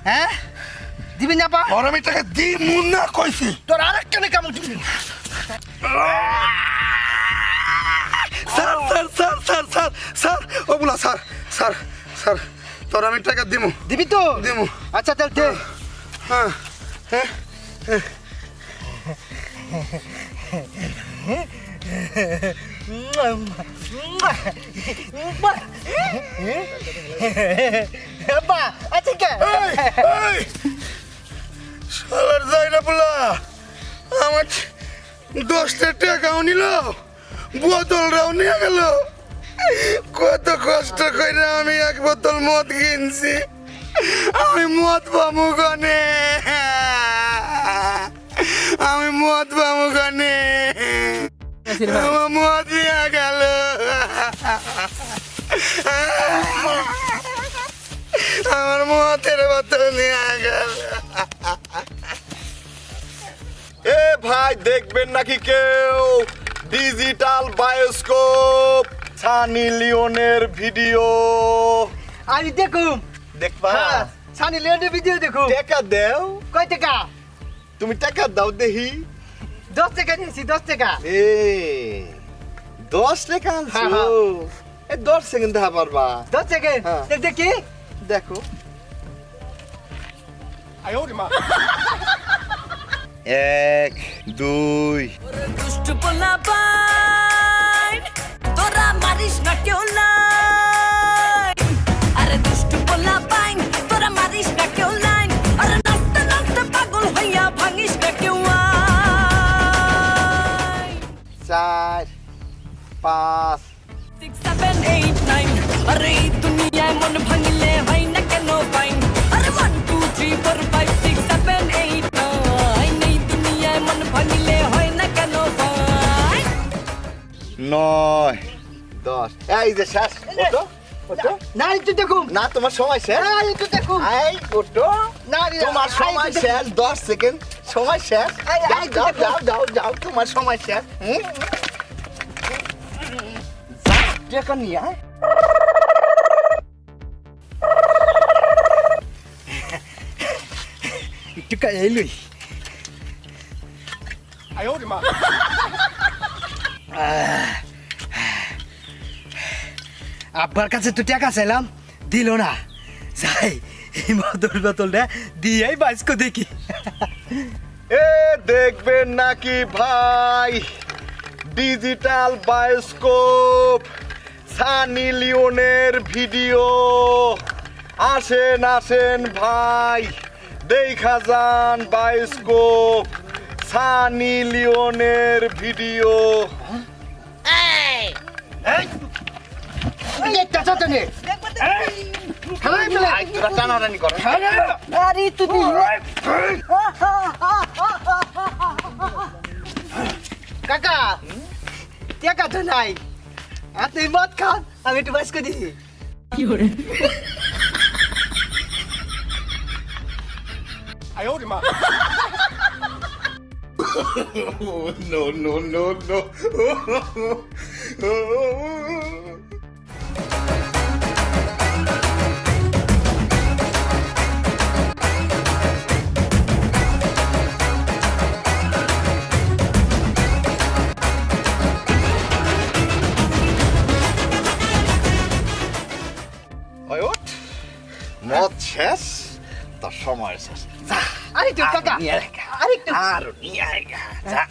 হ্যাঁ দিবি না পা আর আমি টাকা দিমু না কইছি। তোর আরেকটা নে কামড় দিবি sir sir sir sir sir sir ওগুলা স্যার স্যার স্যার তোর আমি টাকা দিমু দিবি তো দিমু। আচ্ছা তাহলে দে হ্যাঁ হ্যাঁ আব্বা আচ্ছা কে এই শালার যাইরা বলা আমার 10টা টাকাও নিল বোতলটাও নিয়ে গেল। কত কষ্ট করে আমি এক বোতল মদ কিনছি, আমি মদ পাবো কানে, আমি মদ পাবো কানে, আমার মদ নিয়ে গেল। আমার মদের বোতল নিয়ে গেল। এ ভাই দেখবেন নাকি কেউ ডিজিটাল বায়োস্কোপ সানি লিওনের ভিডিও? আমি দেখুম দেখবা? হ্যাঁ সানি লিওনের ভিডিও দেখুম টাকা দেও, কয় টাকা তুমি টাকা দাও দেখি। 10 টাকা নিয়েছি 10 টাকা এ 10 টাকা আনছো? হ্যাঁ, হ্যাঁ। এ 10 সেকেন্ড দেখা পারবা? 10 সেকেন্ড হ্যাঁ। দেখি দেখো। 1 2 দুষ্টু পোলা পাইন তোরা মারিস না কেউ নাই আরে দুষ্টু পোলা পাইন তোরা মারিস না কেউ নাই আরে নাচতে নাচতে পাগল হইয়া ভাঙিস না কেউ 4 5 6 7 8 9 আরে এই দুনিয়ায় মন ভাঙিলে হয় না কেন পাইন আরে 1 2 3 4 5 6 7 8 9 এই দুনিয়ায় মন ভাঙিলে হয় না কেন পাইন 9 10 এই যে শেষ ওঠো ওঠো। না একটু দেখুম না তোমার সময় শেষ। না একটু দেখুম এই ওঠো, না তোমার সময় শেষ। 10 সেকেন্ড সময় শেষ। এই, যাও এই, যাও দেখো। যাও যাও যাও তোমার সময় শেষ। টাকা নিয়ে আয় একটু এলুই আব্বার কাছে তো টাকা চাইলাম দিল না, যাই এই মদর বোতলটা দিয়েই বাঁচকো দেখি। এ দেখবেন নাকি ভাই ডিজিটাল বায়োস্কোপ সানি লিওনের ভিডিও? আসেন আসেন ভাই, দেখা যান বায়োস্কোপ সানি লিওনের ভিডিও। একটা চাচা নে খালাই বলে তোরা টানাটানি করো। আরে তুই কাকা টাকা তো নাই আপনি মদ খান আমি একটু বাস করে দিই No, no, no, no. মদ শেষ, তার সময় শেষ। আরে তুই কাকা নিয়ে আয় গা। আরে তুই আর নিয়ে আয় গা। যা।